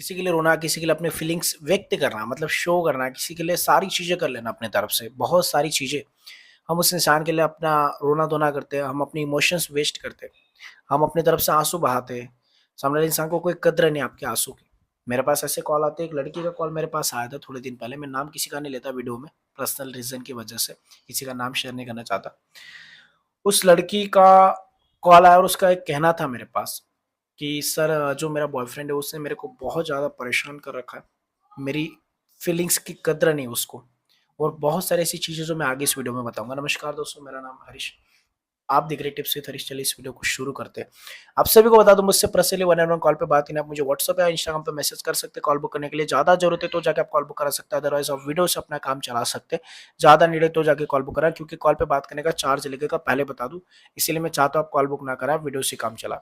किसी के लिए रोना, किसी के लिए अपने फीलिंग्स व्यक्त करना, मतलब शो करना, किसी के लिए सारी चीज़ें कर लेना अपने तरफ से, बहुत सारी चीज़ें। हम उस इंसान के लिए अपना रोना-धोना करते हैं, हम अपनी इमोशंस वेस्ट करते हैं, हम अपनी तरफ से आँसू बहाते हैं। सामने वाले इंसान को कोई कदर नहीं आपके आँसू की। मेरे पास ऐसे कॉल आते हैं, एक लड़की का कॉल मेरे पास आया था थोड़े दिन पहले, मैं नाम किसी का नहीं लेता वीडियो में, पर्सनल रीज़न की वजह से, किसी का नाम शेयर नहीं करना चाहता। उस लड़की का कॉल आया और उसका एक कहना था मेरे पास कि सर जो मेरा बॉयफ्रेंड है उसने मेरे को बहुत ज़्यादा परेशान कर रखा है। मेरी फीलिंग्स की कद्र नहीं उसको, और बहुत सारी ऐसी चीज़ें जो मैं आगे इस वीडियो में बताऊँगा। नमस्कार दोस्तों, मेरा नाम हरीश। आप देख रहे हैं टिप्स विद हरीश। चलिए इस वीडियो को शुरू करते हैं। आप सभी को बता दूं, मुझसे personally one on one call पे बात करनी, आप मुझे व्हाट्सएप या इंस्टाग्राम पे मैसेज कर सकते हैं कॉल बुक करने के लिए। ज़्यादा जरूरत है तो जाके आप कॉल बुक करा सकते हैं, अदरवाइज आप वीडियो से अपना काम चला सकते हैं। ज़्यादा नीड है तो जाके कॉल बुक करा, क्योंकि कॉल पे बात करने का चार्ज लगेगा, पहले बता दूं। इसीलिए मैं चाहता हूँ आप कॉल बुक ना करा, वीडियो से काम चला।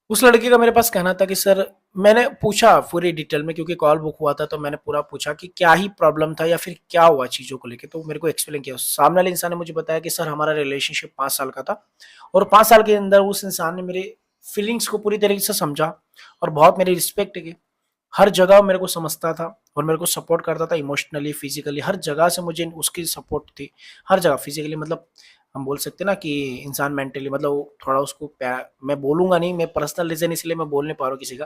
उस लड़के का मेरे पास कहना था कि सर, मैंने पूछा पूरी डिटेल में, क्योंकि कॉल बुक हुआ था तो मैंने पूरा पूछा कि क्या ही प्रॉब्लम था या फिर क्या हुआ चीज़ों को लेके, तो मेरे को एक्सप्लेन किया। सामने वाले इंसान ने मुझे बताया कि सर हमारा रिलेशनशिप 5 साल का था, और 5 साल के अंदर उस इंसान ने मेरे फीलिंग्स को पूरी तरीके से समझा और बहुत मेरी रिस्पेक्ट की। हर जगह मेरे को समझता था और मेरे को सपोर्ट करता था, इमोशनली, फिजिकली, हर जगह से मुझे उसकी सपोर्ट थी। हर जगह फिजिकली, मतलब हम बोल सकते हैं ना कि इंसान मेंटली, मतलब थोड़ा उसको मैं बोलूंगा नहीं, मैं पर्सनल रीजन इसलिए मैं बोल नहीं पा रहा हूँ किसी का,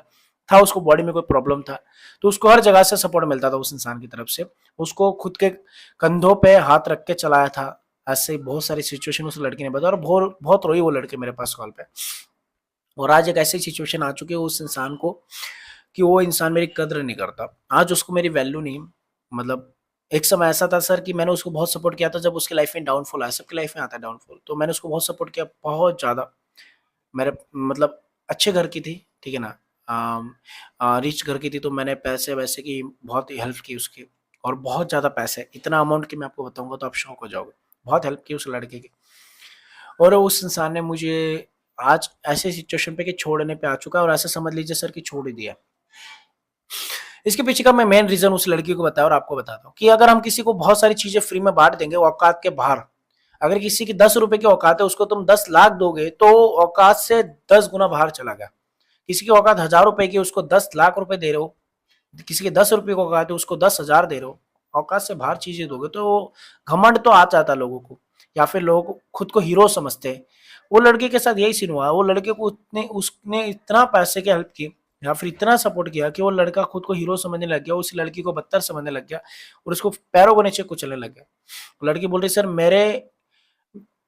था उसको बॉडी में कोई प्रॉब्लम था, तो उसको हर जगह से सपोर्ट मिलता था उस इंसान की तरफ से। उसको खुद के कंधों पे हाथ रख के चलाया था। ऐसे बहुत सारी सिचुएशन उस लड़की ने बताया, और बहुत बहुत रोई वो लड़की मेरे पास कॉल पे। और आज एक ऐसी सिचुएशन आ चुकी है उस इंसान को कि वो इंसान मेरी कद्र नहीं करता। आज उसको मेरी वैल्यू नहीं, मतलब एक समय ऐसा था सर कि मैंने उसको बहुत सपोर्ट किया था जब उसकी लाइफ में डाउनफॉल आया, सबकी लाइफ में आता है डाउनफॉल, तो मैंने उसको बहुत सपोर्ट किया, बहुत ज़्यादा। मेरे मतलब अच्छे घर की थी, ठीक है ना, रिच घर की थी, तो मैंने पैसे वैसे की बहुत हेल्प की उसकी, और बहुत ज़्यादा पैसे, इतना अमाउंट की मैं आपको बताऊंगा तो आप शौक हो जाओगे। बहुत हेल्प की उस लड़के की। और उस इंसान ने मुझे आज ऐसे सिचुएशन पे कि छोड़ने पे आ चुका है, और ऐसा समझ लीजिए सर कि छोड़ ही दिया। इसके पीछे का मैं मेन रीजन उस लड़की को बताया और आपको बताता हूँ कि अगर हम किसी को बहुत सारी चीजें फ्री में बांट देंगे औकात के बाहर, अगर किसी की 10 रुपए की औकात है उसको तुम 10 लाख दोगे तो औकात से 10 गुना बाहर चला गया। किसी की औकात 1,000 रुपए की, उसको 10 लाख रुपए दे रहे हो। किसी के 10 रुपए की औकात है उसको 10,000 दे रहे हो। औकात से बाहर चीजें दोगे तो घमंड तो आ जाता है लोगों को, या फिर लोग खुद को हीरो समझते हैं। वो लड़के के साथ यही सीन हुआ। वो लड़के को उसने इतना पैसे की हेल्प की या फिर इतना सपोर्ट किया कि वो लड़का खुद को हीरो समझने लग गया, उस लड़की को बदतर समझने लग गया, और उसको पैरों को नीचे कुचलने लग गया। लड़की बोल रही सर, मेरे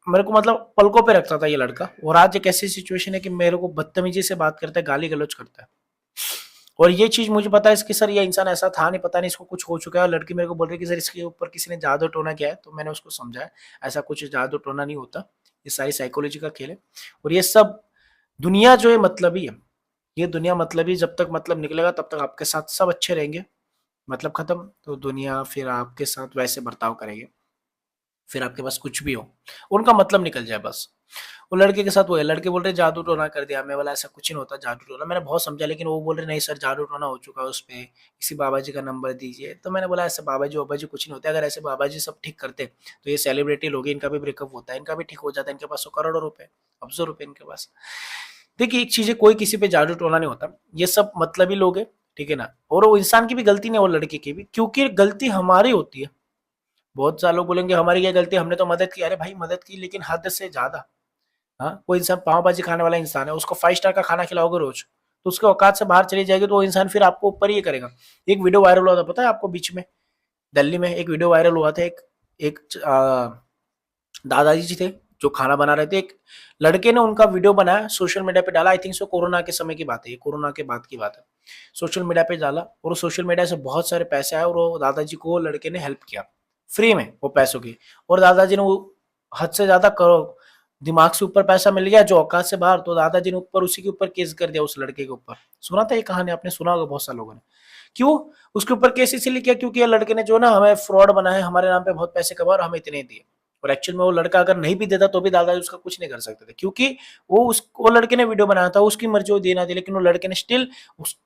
मेरे को मतलब पलकों पे रखता था ये लड़का, और आज एक ऐसी सिचुएशन है कि मेरे को बदतमीजी से बात करता है, गाली गलौज करता है। और ये चीज मुझे पता है कि सर ये इंसान ऐसा था नहीं, पता नहीं इसको कुछ हो चुका है। और लड़की मेरे को बोल रही है कि सर इसके ऊपर किसी ने जादू टोना किया है, तो मैंने उसको समझाया ऐसा कुछ जादू टोना नहीं होता, ये सारी साइकोलॉजी का खेल है। और ये सब दुनिया जो है मतलबी है। ये दुनिया मतलबी, जब तक मतलब निकलेगा तब तक आपके साथ सब अच्छे रहेंगे, मतलब खत्म तो दुनिया फिर आपके साथ वैसे बर्ताव करेगी, फिर आपके पास कुछ भी हो, उनका मतलब निकल जाए बस। वो लड़के के साथ वो है, लड़के बोल रहे जादू टोना कर दिया। मैं बोला ऐसा कुछ नहीं होता जादू टोना। मैंने बहुत समझा, लेकिन वो बोल रहे नहीं सर जादू टोना हो चुका है उस पे, किसी बाबा जी का नंबर दीजिए। तो मैंने बोला ऐसे बाबा जी कुछ नहीं होता। अगर ऐसे बाबा जी सब ठीक करते तो ये सेलिब्रिटी लोग, इनका भी ब्रेकअप होता है, इनका भी ठीक हो जाता है, इनके पास तो करोड़ों रुपए, अब्जों रुपए इनके पास। देखिए एक चीज है, कोई किसी पे जादू टोना नहीं होता, ये सब मतलबी लोग है, ठीक है ना। और वो इंसान की भी गलती नहीं है, वो लड़के की भी, क्योंकि गलती हमारी होती है। बहुत सारे लोग बोलेंगे हमारी क्या गलती, हमने तो मदद की। अरे भाई मदद की, लेकिन हद से ज्यादा। हाँ, कोई इंसान पाव भाजी खाने वाला इंसान है, उसको 5 स्टार का खाना खिलाओगे रोज, तो उसके औकात से बाहर चली जाएगी, तो वो इंसान फिर आपको ऊपर ही करेगा। एक वीडियो वायरल हुआ था, पता है आपको, बीच में दिल्ली में एक वीडियो वायरल हुआ था। एक दादाजी जी थे जो खाना बना रहे थे, एक लड़के ने उनका वीडियो बनाया, सोशल मीडिया पे डाला। आई थिंक सो कोरोना के समय की बात है, ये कोरोना के बाद की बात है। सोशल मीडिया पे डाला और सोशल मीडिया से बहुत सारे पैसे आए, और वो दादाजी को लड़के ने हेल्प किया फ्री में वो पैसों की। और दादाजी ने वो हद से ज्यादा करो, दिमाग से ऊपर पैसा मिल गया जो औकात से बाहर, तो दादाजी ने ऊपर उसी के ऊपर केस कर दिया उस लड़के के ऊपर। सुना था ये कहानी, आपने सुना होगा बहुत सारे लोगों ने। क्यों उसके ऊपर केस इसलिए किया, क्योंकि ये लड़के ने जो ना हमें फ्रॉड बना है, हमारे नाम पे बहुत पैसे कमा और हमें इतने दिए। और एक्चुअल में वो लड़का अगर नहीं भी देता तो भी दादाजी उसका कुछ नहीं कर सकते थे, क्योंकि वो लड़के ने वीडियो बनाया था, उसकी मर्जी, वो देना दी, लेकिन वो लड़के ने स्टिल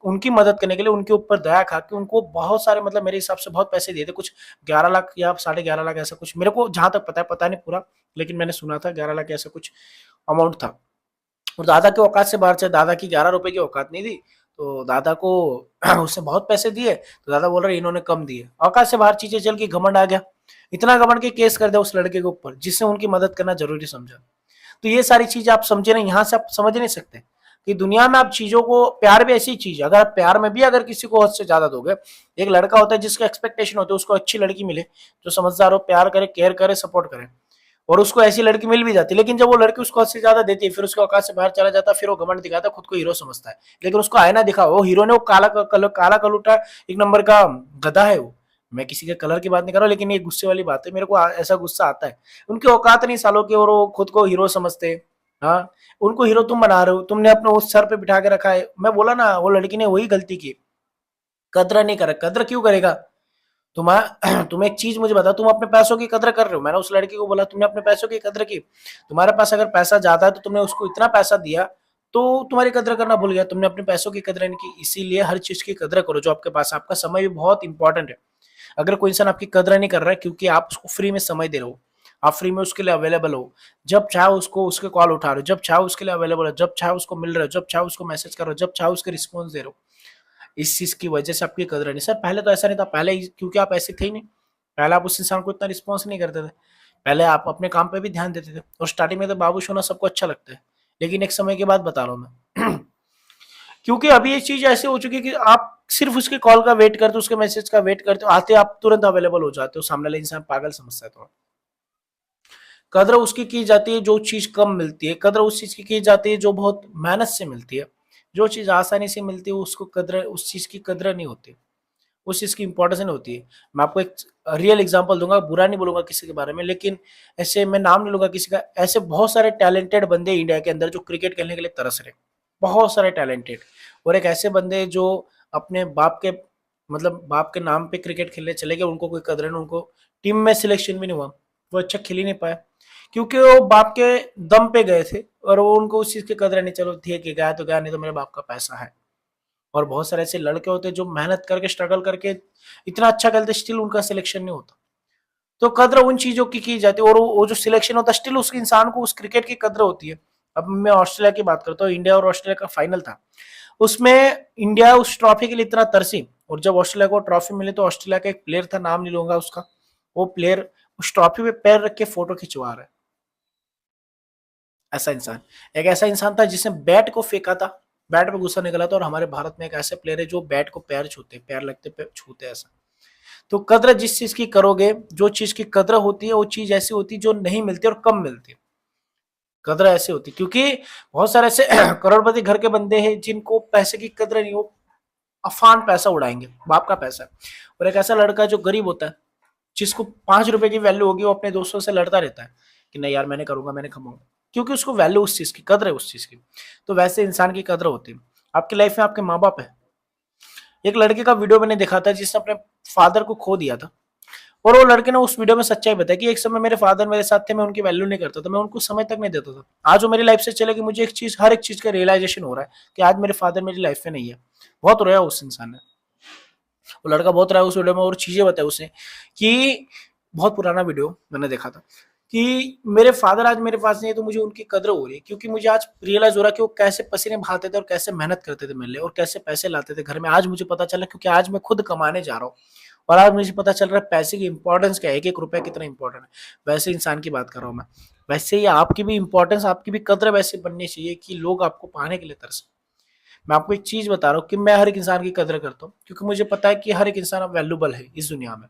उनकी मदद करने के लिए उनके ऊपर दया खा के उनको बहुत सारे, मतलब मेरे हिसाब से बहुत पैसे दिए थे, कुछ 11 लाख या 11.5 लाख ऐसा कुछ, मेरे को जहां तक पता है, पता नहीं पूरा, लेकिन मैंने सुना था 11 लाख ऐसा कुछ अमाउंट था। और दादा के औकात से बाहर, चाहे दादा की 11 रुपए की औकात नहीं थी, तो दादा को उसने बहुत पैसे दिए, तो दादा बोल रहे इन्होंने कम दिए। औकात से बाहर चीजें चल के घमंड आ गया, इतना घमंड के केस कर दिया उस लड़के के ऊपर जिससे उनकी मदद करना जरूरी समझा। तो ये सारी चीजें आप समझे ना, यहाँ से आप समझ नहीं सकते कि दुनिया में आप चीजों को, प्यार भी ऐसी चीज है, अगर आप प्यार में भी अगर किसी को हद से ज्यादा दोगे, एक लड़का होता है जिसका एक्सपेक्टेशन होता है उसको अच्छी लड़की मिले जो समझदार हो, प्यार करे, केयर करे, सपोर्ट करे, और उसको ऐसी लड़की मिल भी जाती है, लेकिन जब वो लड़की उसको हद से ज्यादा देती है फिर उसके औकात से बाहर चला जाता है, फिर वो घमंड दिखाता है, खुद को हीरो समझता है, लेकिन उसको आईना दिखा, वो हीरो ने वो काला कलूटा एक नंबर का गधा है वो। मैं किसी के कलर की बात नहीं कर रहा, लेकिन ये गुस्से वाली बात है, मेरे को ऐसा गुस्सा आता है। उनकी औकात नहीं सालों की, और वो खुद को हीरो समझते हैं। हाँ, उनको हीरो तुम बना रहे हो, तुमने अपने उस सर पे बिठा के रखा है। मैं बोला ना, वो लड़की ने वही गलती की, कदर नहीं कर, कदर क्यों करेगा? तुम तुम एक चीज मुझे बता, तुम अपने पैसों की कदर कर रहे हो? मैंने उस लड़की को बोला तुमने अपने पैसों की कदर की? तुम्हारे पास अगर पैसा ज्यादा है तो तुमने उसको इतना पैसा दिया तो तुम्हारी कदर करना भूल गया, तुमने अपने पैसों की कदर नहीं की। इसीलिए हर चीज की कदर करो जो आपके पास, आपका समय भी बहुत इंपॉर्टेंट है। अगर कोई इंसान आपकी कदर नहीं कर रहा है क्योंकि आप उसको फ्री में समय दे रहे हो, आप फ्री में उसके लिए अवेलेबल हो, जब चाहे उसको उसके कॉल उठा रहे हो, जब चाहे उसके लिए अवेलेबल हो, जब चाहे उसको मिल रहे हो, जब चाहे उसको मैसेज कर रहे हो, जब चाहे उसके रिस्पॉन्स दे रहे हो, इस चीज की वजह से आपकी कदर नहीं। सर पहले तो ऐसा नहीं था, पहले क्योंकि आप ऐसे थे ही नहीं, पहले आप उस इंसान को इतना रिस्पॉन्स नहीं करते थे, पहले आप अपने काम पे भी ध्यान देते थे, और स्टार्टिंग में तो बाबूश होना सबको अच्छा लगता है, लेकिन एक समय के बाद बता रहा हूँ मैं क्योंकि अभी ये चीज ऐसी हो चुकी है कि आप सिर्फ उसके कॉल का वेट करते हो, उसके मैसेज का वेट करते हो, आते आप तुरंत अवेलेबल हो जाते हो, सामने वाला इंसान पागल समझता है। तो कदर उसकी की जाती है जो चीज कम मिलती है, कदर उस चीज की जाती है जो बहुत मेहनत से मिलती है। जो चीज आसानी से मिलती है उसको कदर, उस चीज की कदर नहीं होती, उस चीज की इंपॉर्टेंस नहीं होती है। मैं आपको एक रियल एग्जांपल दूंगा, बुरा नहीं बोलूंगा किसी के बारे में, लेकिन ऐसे मैं नाम नहीं लूंगा किसी का, ऐसे बहुत सारे टैलेंटेड बंदे इंडिया के अंदर जो क्रिकेट खेलने के लिए तरस रहे, बहुत सारे टैलेंटेड, और एक ऐसे बंदे जो अपने बाप के, मतलब बाप के नाम पे क्रिकेट खेलने चले गए, उनको कोई कदर नहीं, उनको टीम में सिलेक्शन भी नहीं हुआ, वो अच्छा खेल ही नहीं पाया क्योंकि वो बाप के दम पे गए थे, और वो उनको उस चीज की कदर नहीं, चलो ठीक है गया तो गया, नहीं तो मेरे बाप का पैसा है। और बहुत सारे ऐसे लड़के होते हैं जो मेहनत करके, स्ट्रगल करके इतना अच्छा खेलते, स्टिल उनका सिलेक्शन नहीं होता। तो कद्र उन चीजों की जाती है, और वो जो सिलेक्शन होता है स्टिल उस इंसान को उस क्रिकेट की कद्र होती है। अब मैं ऑस्ट्रेलिया की बात करता हूँ, इंडिया और ऑस्ट्रेलिया का फाइनल था, उसमें इंडिया उस ट्रॉफी के लिए इतना तरसी, और जब ऑस्ट्रेलिया को ट्रॉफी मिली तो ऑस्ट्रेलिया का एक प्लेयर था, नाम नहीं लूंगा उसका, वो प्लेयर उस ट्रॉफी पे पैर रख के फोटो खिंचवा रहा है। ऐसा इंसान, एक ऐसा इंसान था जिसने बैट को फेंका था, बैट पे गुस्सा निकला था, और हमारे भारत में एक ऐसे प्लेयर है जो बैट को पैर छूते, पैर लगते पे छूते ऐसा। तो कद्र जिस चीज की करोगे, जो चीज की कद्र होती है वो चीज ऐसी होती है जो नहीं मिलती और कम मिलती है। कद्र ऐसी होती है क्योंकि बहुत सारे ऐसे करोड़पति घर के बंदे हैं जिनको पैसे की कद्र नहीं, हो अफान पैसा उड़ाएंगे, बाप का पैसा। और एक ऐसा लड़का जो गरीब होता है, जिसको 5 रुपए की वैल्यू होगी, वो अपने दोस्तों से लड़ता रहता है कि नहीं यार मैंने करूंगा, मैंने कमाऊंगा, क्योंकि उसको वैल्यू उस चीज की, कद्र है उस चीज की। तो वैसे इंसान की कद्र होती है। आपकी लाइफ में आपके माँ बाप है। एक लड़के का वीडियो मैंने देखा था जिसने अपने फादर को खो दिया था, और वो लड़के ने उस वीडियो में सच्चाई बताई कि एक समय मेरे फादर मेरे साथ थे, मैं उनकी वैल्यू नहीं करता था, मैं उनको समय तक नहीं देता था। आज वो मेरी लाइफ से चले कि मुझे एक चीज, हर एक चीज का रियलाइजेशन हो रहा है कि आज मेरे फादर मेरी लाइफ में नहीं है। बहुत रोया उस इंसान ने, वो लड़का बहुत रहा उस वीडियो में, और चीजें बताई उसने कि बहुत पुराना वीडियो मैंने देखा था कि मेरे फादर आज मेरे पास नहीं है तो मुझे उनकी कदर हो रही है, क्योंकि मुझे आज रियलाइज हो रहा है कि वो कैसे पसीने बहाते थे और कैसे मेहनत करते थे मेरे लिए, और कैसे पैसे लाते थे घर में। आज मुझे पता चला क्योंकि आज मैं खुद कमाने जा रहा हूँ, और आज मुझे पता चल रहा है पैसे की इंपॉर्टेंस क्या है, एक एक रुपया कितना इंपॉर्टेंट है। वैसे इंसान की बात कर रहा हूँ मैं। वैसे ही आपकी भी इंपॉर्टेंस, आपकी भी कदर वैसे बननी चाहिए कि लोग आपको पाने के लिए तरसे। मैं आपको एक चीज बता रहा हूँ कि मैं हर एक इंसान की कदर करता हूँ, क्योंकि मुझे पता है कि हर एक इंसान वैल्यूबल है इस दुनिया में।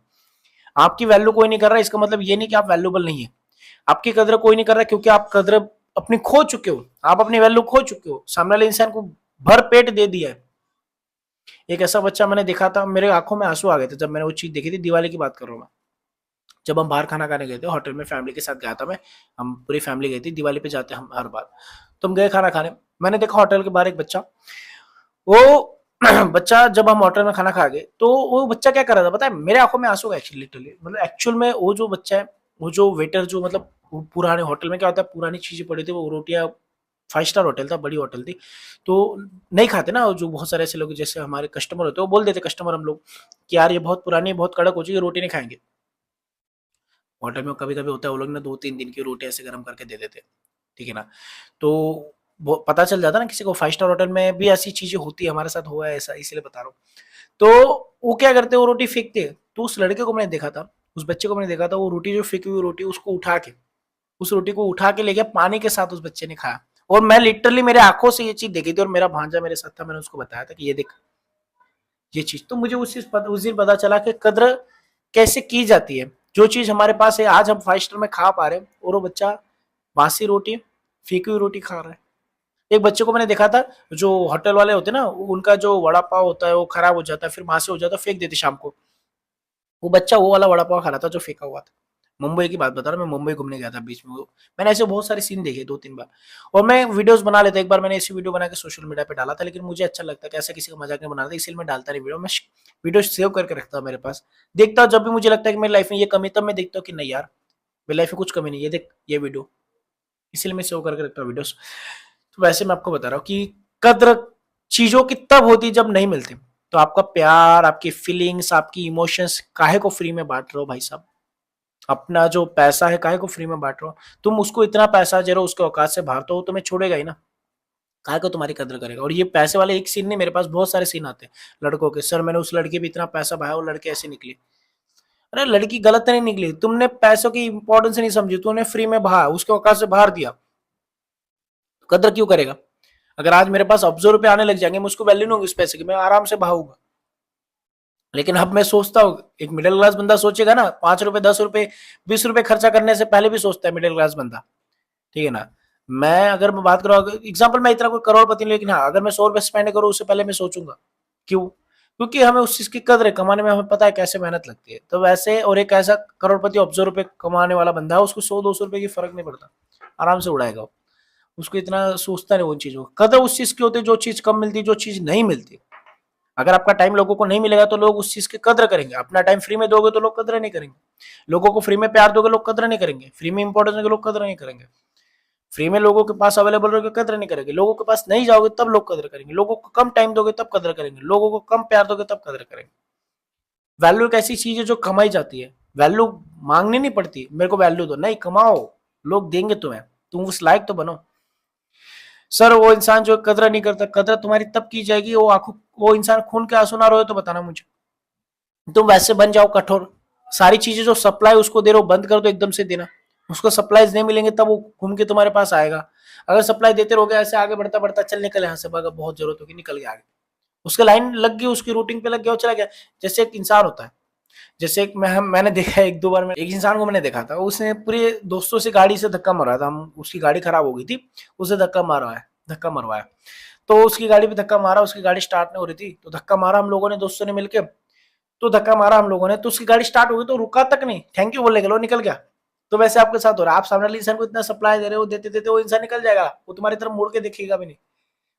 आपकी वैल्यू कोई नहीं कर रहा, इसका मतलब ये नहीं कि आप वैल्यूबल नहीं है। आपकी कदर कोई नहीं कर रहा क्योंकि आप कदर अपनी खो चुके हो, आप अपनी वैल्यू खो चुके हो, सामने वाले इंसान को भर पेट दे दिया है। एक ऐसा बच्चा मैंने देखा था, मेरे आंखों में आंसू आ गए थे जब मैंने वो चीज देखी थी, दिवाली की बात कर रहा हूँ मैं। जब हम बाहर खाना खाने गए थे होटल में, फैमिली के साथ गया था मैं, हम पूरी फैमिली गई थी, दिवाली पे जाते हैं हम हर बार। तुम गए खाना खाने, मैंने देखा होटल के बाहर एक बच्चा, वो बच्चा, जब हम होटल में खाना खा गए तो वो बच्चा क्या कर रहा था पता है, मेरे आंखों में आंसू गए एक्चुअली, लिटरली, मतलब एक्चुअल में वो जो बच्चा है, वो जो वेटर, जो मतलब पुराने होटल में क्या होता है, पुरानी चीजें पड़ी थी, वो रोटियां, 5 स्टार होटल था, बड़ी होटल थी, तो नहीं खाते ना जो बहुत सारे ऐसे लोग जैसे हमारे कस्टमर होते हैं, वो बोल देते कस्टमर हम लोग कि यार ये बहुत पुरानी है, बहुत कड़क हो चुकी है, रोटी नहीं खाएंगे। होटल में कभी कभी होता है वो लोग ना 2-3 दिन की रोटी ऐसे गर्म करके दे देते, ठीक है ना। तो पता चल जाता ना किसी को, 5 स्टार होटल में भी ऐसी चीजें होती है, हमारे साथ हुआ है ऐसा, इसलिए बता रहा हूँ। तो वो क्या करते, वो रोटी फेंकते। तो उस लड़के को मैंने देखा था, उस बच्चे को मैंने देखा था, वो रोटी जो फेंकी हुई रोटी उसको उठा के, उस रोटी को उठा के ले गया, पानी के साथ उस बच्चे ने खाया। और मैं लिटरली मेरे आंखों से ये चीज देखी थी, और मेरा भांजा मेरे साथ था, मैंने उसको बताया था कि ये देख ये चीज। तो मुझे उस दिन पता चला कि कद्र कैसे की जाती है। जो चीज हमारे पास है, आज हम 5 स्टार में खा पा रहे हैं, और वो बच्चा बासी रोटी, फेंकी हुई रोटी खा रहा है। एक बच्चे को मैंने देखा था, जो होटल वाले होते हैं ना, उनका जो वड़ा पाव होता है वो खराब हो जाता है, फिर वहां से हो जाता है, फेंक देते शाम को। वो बच्चा वो वाला वड़ा पाव खा रहा था जो फेंका हुआ था। मुंबई की बात बता रहा हूँ, मैं मुंबई घूमने गया था बीच में। मैंने ऐसे बहुत सारे सीन देखे 2-3 बार, और मैं वीडियोस बना लेता। एक बार मैंने ऐसी वीडियो बना के सोशल मीडिया पे डाला था, लेकिन मुझे अच्छा लगता है कि ऐसा किसी का मजाक नहीं बनाना था, इसलिए मैं डालता नहीं वीडियो। मैं वीडियो सेव करके रखता हूँ मेरे पास, देखता हूँ जब भी मुझे लगता है कि मेरी लाइफ में ये कमी, तब मैं देखता हूँ कि नहीं यार, मेरी लाइफ में कुछ कमी नहीं है, देख ये वीडियो, इसलिए मैं सेव करके रखता हूँ वीडियोस। तो वैसे मैं आपको बता रहा हूँ कि कद्र चीजों की तब होती जब नहीं मिलती। तो आपका प्यार, आपकी फीलिंग्स, आपकी इमोशंस काहे को फ्री में बांट रहे हो भाई साहब? अपना जो पैसा है काहे को फ्री में बांट रहे हो? तुम उसको इतना पैसा दे रहे हो, उसके औकात से बाहर, तो वो तुम्हें छोड़ेगा ही ना। काहे को तुम्हारी कदर करेगा? और ये पैसे वाले एक सीन नहीं, मेरे पास बहुत सारे सीन आते हैं लड़कों के। सर मैंने उस लड़के पे इतना पैसा बहाया, वो लड़के ऐसे निकली। अरे लड़की गलत नहीं निकली, तुमने पैसों की इंपॉर्टेंस नहीं समझी, तुमने फ्री में बहा, उसके औकात से बाहर दिया, कदर क्यों करेगा? अगर आज मेरे पास अब्जो रुपए आने लग जाएंगे, मैं उसको वैल्यू नहीं होगी उस पैसे की, मैं आराम से बहाऊंगा। लेकिन अब मैं सोचता हूँ, एक मिडिल क्लास बंदा सोचेगा ना, 5 रुपए, 10 रुपए, 20 रुपए खर्चा करने से पहले भी सोचता है मिडिल क्लास बंदा, ठीक है ना। मैं अगर मैं बात करूँ, एग्जाम्पल, मैं इतना कोई करोड़पति नहीं, लेकिन हाँ, अगर मैं 100 रुपए स्पेंड करूँ, उससे पहले मैं सोचूंगा। क्यों? क्योंकि हमें उस चीज की कदर है, कमाने में हमें पता है कैसे मेहनत लगती है। तो वैसे, और एक ऐसा करोड़पति ऑब्जो रुपए कमाने वाला बंदा है, उसको 100-200 रुपए की फर्क नहीं पड़ता, आराम से उड़ाएगा वो। उसको इतना सोचता नहीं उन चीजों का। कदर उस चीज की होती है जो चीज कम मिलती, जो चीज नहीं मिलती। अगर आपका टाइम लोगों को नहीं मिलेगा, तो लोग उस चीज की कदर करेंगे। अपना टाइम फ्री में दोगे तो लोग कदर नहीं करेंगे। लोगों को फ्री में प्यार दोगे, लोग कदर नहीं करेंगे। फ्री में इंपॉर्टेंस दोगे, लोग कदर नहीं करेंगे। फ्री में लोगों के पास अवेलेबल रहोगे, कदर नहीं करेंगे। लोगों के पास नहीं जाओगे, तब लोग कदर करेंगे। लोगों को कम टाइम दोगे, तब कदर करेंगे। लोगों को कम प्यार दोगे, तब कदर करेंगे। वैल्यू एक ऐसी चीज है जो कमाई जाती है। वैल्यू मांगनी नहीं पड़ती, मेरे को वैल्यू दो, नहीं, कमाओ, लोग देंगे तुम्हें, तुम उस लायक तो बनो। सर वो इंसान जो कदर नहीं करता, कदर तुम्हारी तब की जाएगी, वो आंखों, वो इंसान खून के आंसू ना रोए तो बताना मुझे। तुम वैसे बन जाओ कठोर, सारी चीजें जो सप्लाई उसको दे रहे हो बंद कर दो एकदम से देना। उसको सप्लाईज नहीं मिलेंगे, तब वो घूम के तुम्हारे पास आएगा। अगर सप्लाई देते रहोगे, ऐसे आगे बढ़ता बढ़ता, चल निकल यहाँ से, भागा, बहुत जरूरत होगी, निकल गया आगे। उसका लाइन लग गई, उसकी रूटिंग पे लग गया, वो चला गया। जैसे एक इंसान होता है, जैसे एक मैंने देखा है 1-2 बार में, एक इंसान को मैंने देखा था, उसने पूरे दोस्तों से गाड़ी से धक्का मारा था। हम, उसकी गाड़ी खराब हो गई थी, उसे धक्का मरवाया। तो उसकी गाड़ी पे धक्का मारा, उसकी गाड़ी स्टार्ट नहीं हो रही थी, तो धक्का मारा हम लोगों ने, दोस्तों ने मिलकर। तो धक्का मारा हम लोगों ने, तो उसकी गाड़ी स्टार्ट हो गई, तो रुका तक नहीं, थैंक यू बोलने के लो, निकल गया। तो वैसे आपके साथ हो रहा है, आप सामने वाले इंसान को इतना सप्लाई दे रहे हो, देते देते वो इंसान निकल जाएगा, वो तुम्हारी तरफ मुड़ के देखेगा भी नहीं।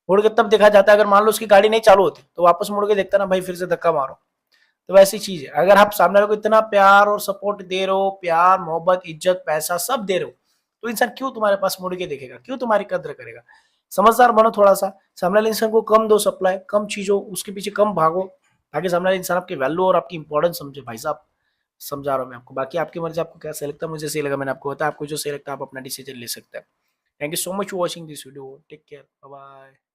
मुड़ के तब देखा जाता है अगर मान लो उसकी गाड़ी नहीं चालू होती, तो वापस मुड़ के देखता ना, भाई फिर से धक्का मारो। तो वैसी चीज है, अगर आप सामने वाले को इतना प्यार और सपोर्ट दे रहे हो, प्यार, मोहब्बत, इज्जत, पैसा सब दे रहे हो, तो इंसान क्यों तुम्हारे पास मुड़ के देखेगा, क्यों तुम्हारी कद्र करेगा? समझदार बनो थोड़ा सा, सामने वाले इंसान को कम दो सप्लाई, कम चीजों, उसके पीछे कम भागो, ताकि सामने वाले इंसान आपकी वैल्यू और आपकी इंपॉर्टेंस समझे। भाई साहब, समझा रहा हूँ मैं आपको, बाकी आपकी मर्जी, आपको क्या सही लगता है। मुझे सही लगा, मैंने आपको बताया, आपको जो सही लगता है आप अपना डिसीजन ले सकते हैं। Thank you so much for watching this video, take care, bye bye.